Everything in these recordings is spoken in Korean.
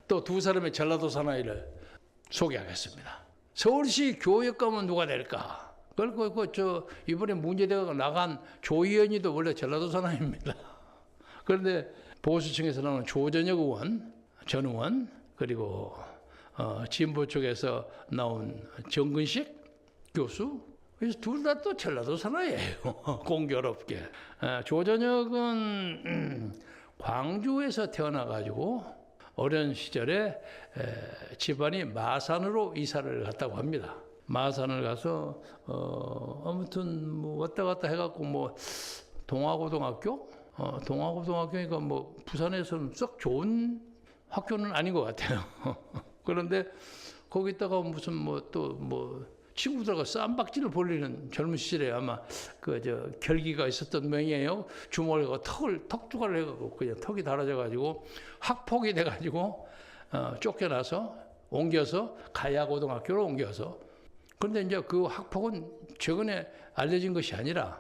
또 두 사람의 전라도 사나이를 소개하겠습니다. 서울시 교육감은 누가 될까? 그리고 이번에 문제되고 나간 조희연이도 원래 전라도 사나이입니다. 그런데 보수층에서 나오는 조전혁 의원, 전 의원, 그리고 진보 쪽에서 나온 정근식 교수, 그래서 둘 다 또 전라도 사나이예요. 공교롭게. 조전혁은 광주에서 태어나가지고 어린 시절에 집안이 마산으로 이사를 갔다고 합니다. 마산을 가서 아무튼 뭐 왔다 갔다 해갖고 뭐 동아고등학교, 동아고등학교니까 뭐 부산에서는 썩 좋은 학교는 아닌 것 같아요. 그런데 거기다가 무슨 뭐 또 뭐 친구들과 쌈박질을 벌리는 젊은 시절에 아마 결기가 있었던 모양이에요. 주먹을 턱주가를 해가지고 그냥 턱이 달아져가지고 학폭이 돼가지고 쫓겨나서 옮겨서 가야고등학교로 옮겨서. 그런데 이제 그 학폭은 최근에 알려진 것이 아니라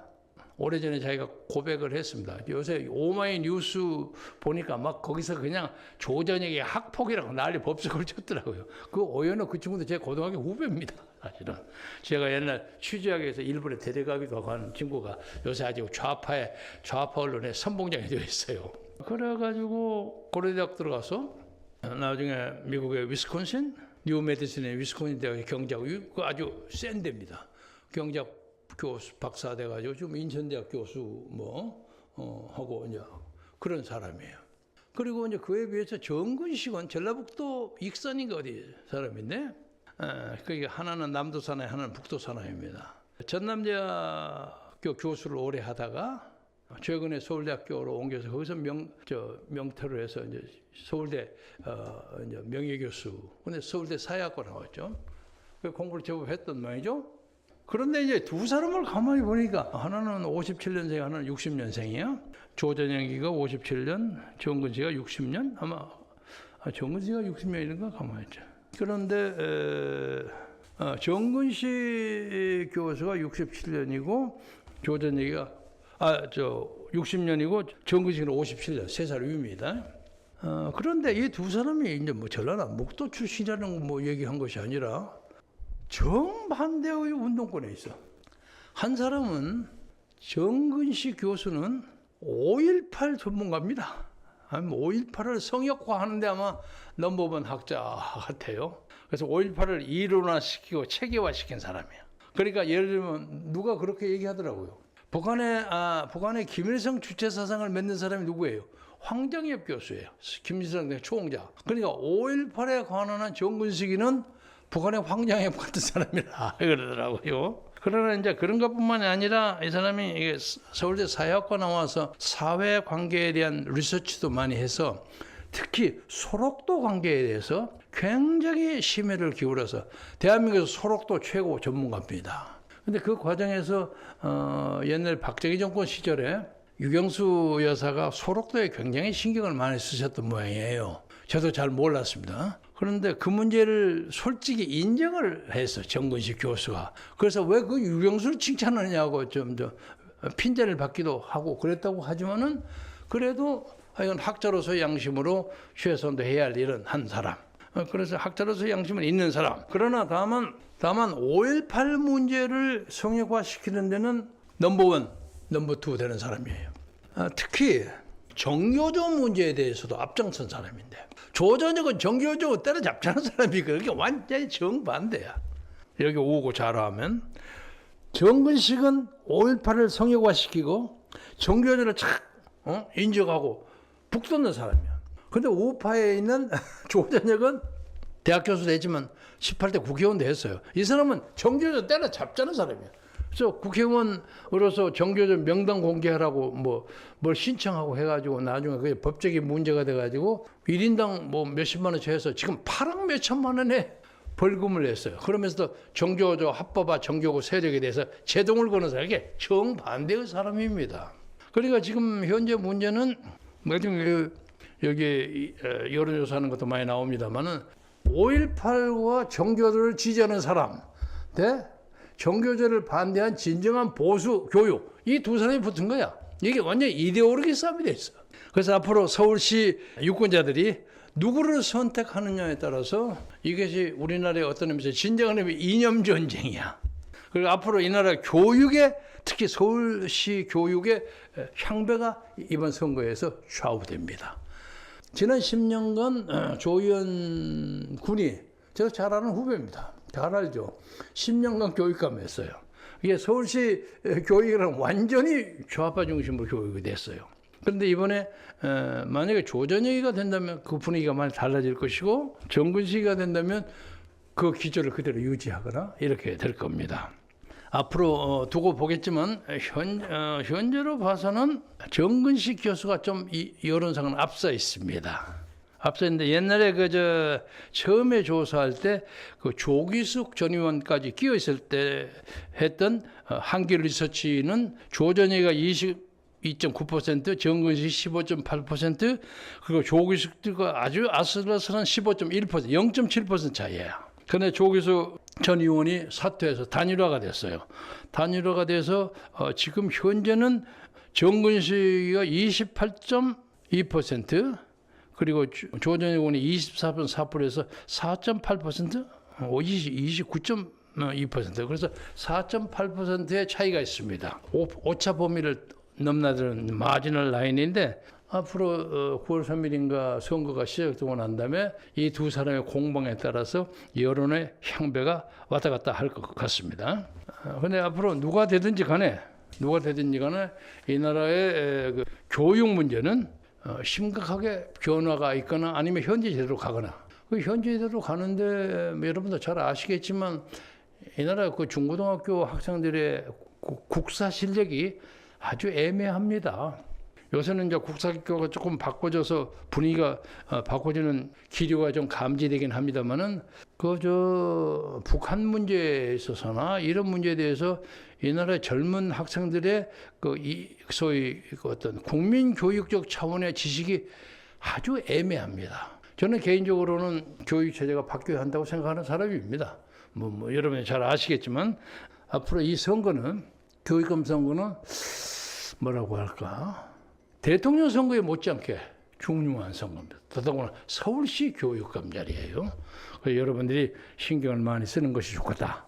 오래전에 자기가 고백을 했습니다. 요새 오마이뉴스 보니까 막 거기서 그냥 조전혁의 학폭이라고 난리 법석을 쳤더라고요. 그 오연호 그 친구도 제 고등학교 후배입니다. 사실은 제가 옛날 취재하기 위해서 일본에 데려가기도 하고 하는 친구가 요새 아주 좌파 언론의 선봉장이 되어 있어요. 그래가지고 고려대학 들어가서 나중에 미국의 위스콘신, 뉴 메디슨의 위스콘신 대학의 경제학, 그 아주 센 데입니다. 경제학 교수 박사 돼가지고 지금 인천대학 교수 하고 이제 그런 사람이에요. 그리고 이제 그에 비해서 정근식은 전라북도 익산인가 어디 사람인데, 그게 하나는 남도 사나이, 하나는 북도 사나이입니다. 전남대학교 교수를 오래 하다가 최근에 서울대학교로 옮겨서 거기서 명퇴를 해서 이제 서울대 이제 명예교수. 근데 서울대 사회학과 나왔죠. 그 공부를 제법 했던 모양이죠. 그런데 이제 두 사람을 가만히 보니까 하나는 57년생, 하나는 60년생이에요. 조전혁이가 57년, 정근식이가 60년? 아마 정근식이가 60년인가 가만히 있죠. 그런데 정근식 교수가 67년이고 조전혁이가 60년이고 정근식은 57년, 3살 위입니다. 그런데 이 두 사람이 이제 뭐 전라남북도 출신이라는 뭐 얘기한 것이 아니라 정반대의 운동권에 있어. 한 사람은 정근식 교수는 5.18 전문가입니다. 5.18을 성역화하는데 아마 넘버원 학자 같아요. 그래서 5.18을 이론화시키고 체계화시킨 사람이에요. 그러니까 예를 들면 누가 그렇게 얘기하더라고요. 북한의 김일성 주체 사상을 맺는 사람이 누구예요? 황정엽 교수예요. 김일성 초홍자. 그러니까 5.18에 관한 정근식이는 북한의 황정엽 같은 사람이라 그러더라고요. 그러나 이제 그런 것뿐만이 아니라 이 사람이 이게 서울대 사회학과 나와서 사회 관계에 대한 리서치도 많이 해서 특히 소록도 관계에 대해서 굉장히 심혈을 기울여서 대한민국에서 소록도 최고 전문가입니다. 근데 그 과정에서 옛날 박정희 정권 시절에 유경수 여사가 소록도에 굉장히 신경을 많이 쓰셨던 모양이에요. 저도 잘 몰랐습니다. 그런데 그 문제를 솔직히 인정을 했어, 정근식 교수가. 그래서 왜 그 유경수를 칭찬하느냐고 좀 핀잔을 받기도 하고 그랬다고 하지만은 그래도 이건 학자로서의 양심으로 최선도 해야 할 일은 한 사람. 그래서 학자로서의 양심은 있는 사람. 그러나 다만 5.18 문제를 성역화시키는 데는 넘버원, 넘버2 되는 사람이에요. 특히 정교조 문제에 대해서도 앞장선 사람인데 조전혁은 정교조 때려잡자는 사람이 그렇게 완전히 정반대야. 여기 오고 자라하면 정근식은 5.18을 성역화시키고 정교조를 착 인정하고 북돋는 사람이야. 근데 우파에 있는 조전혁은 대학 교수도 했지만 18대 국회의원도 했어요. 이 사람은 정교조 때려잡자는 사람이야. 그래서 국회의원으로서 정교조 명단 공개하라고 뭘 신청하고 해가지고 나중에 그게 법적인 문제가 돼가지고 1인당 뭐 몇십만 원씩 해서 지금 8억 몇천만 원에 벌금을 냈어요. 그러면서도 정교조 합법화 정교조 세력에 대해서 제동을 거는 사람이 정반대의 사람입니다. 그러니까 지금 현재 문제는 여기 여론조사하는 것도 많이 나옵니다만은 5.18과 정교조를 지지하는 사람 대 정교조를 반대한 진정한 보수 교육, 이 두 사람이 붙은 거야. 이게 완전히 이데올로기 싸움이 돼 있어. 그래서 앞으로 서울시 유권자들이 누구를 선택하느냐에 따라서 이것이 우리나라의 어떤 의미에서 진정한 의미 이념 전쟁이야. 그리고 앞으로 이 나라 교육에 특히 서울시 교육의 향배가 이번 선거에서 좌우됩니다. 지난 10년간 조의원 군이 제가 잘 아는 후배입니다. 잘 알죠. 10년간 교육감했어요. 이게 서울시 교육이랑 완전히 좌파 중심으로 교육이 됐어요. 그런데 이번에 만약에 조전혁이가 된다면 그 분위기가 많이 달라질 것이고 정근식이가 된다면 그 기조를 그대로 유지하거나 이렇게 될 겁니다. 앞으로 두고 보겠지만 현재로 봐서는 정근식 교수가 좀 이 여론상은 앞서 있습니다. 앞서 있는데 옛날에 처음에 조사할 때 그 조기숙 전 의원까지 끼어 있을 때 했던 한길 리서치는 조전혁이가 22.9%, 정근식 15.8%, 그리고 조기숙가 아주 아슬아슬한 15.1%, 0.7% 차이예요. 그런데 조기숙 전 의원이 사퇴해서 단일화가 됐어요. 단일화가 돼서 지금 현재는 정근식이가 28.2%, 그리고 조전혁 의원이 24.4%에서 4.8%, 29.2%. 그래서 4.8%의 차이가 있습니다. 오차 범위를 넘나드는 마지널 라인인데 앞으로 9월 3일인가 선거가 시작되고 난 다음에 이 두 사람의 공방에 따라서 여론의 향배가 왔다 갔다 할 것 같습니다. 그런데 앞으로 누가 되든지 간에 이 나라의 그 교육 문제는 심각하게 변화가 있거나 아니면 현재 제대로 가거나 그 현재 제대로 가는데 여러분도 잘 아시겠지만 이 나라 그 중고등학교 학생들의 국사 실력이 아주 애매합니다. 요새는 이제 국사학교가 조금 바꿔져서 분위기가 바꿔지는 기류가 좀 감지되긴 합니다만은 북한 문제에 있어서나 이런 문제에 대해서 이 나라의 젊은 학생들의 소위 어떤 국민 교육적 차원의 지식이 아주 애매합니다. 저는 개인적으로는 교육 체제가 바뀌어야 한다고 생각하는 사람입니다. 여러분이 잘 아시겠지만 앞으로 이 선거는 교육감 선거는 뭐라고 할까? 대통령 선거에 못지않게 중요한 선거입니다. 더더구나 서울시 교육감 자리예요. 그래서 여러분들이 신경을 많이 쓰는 것이 좋겠다.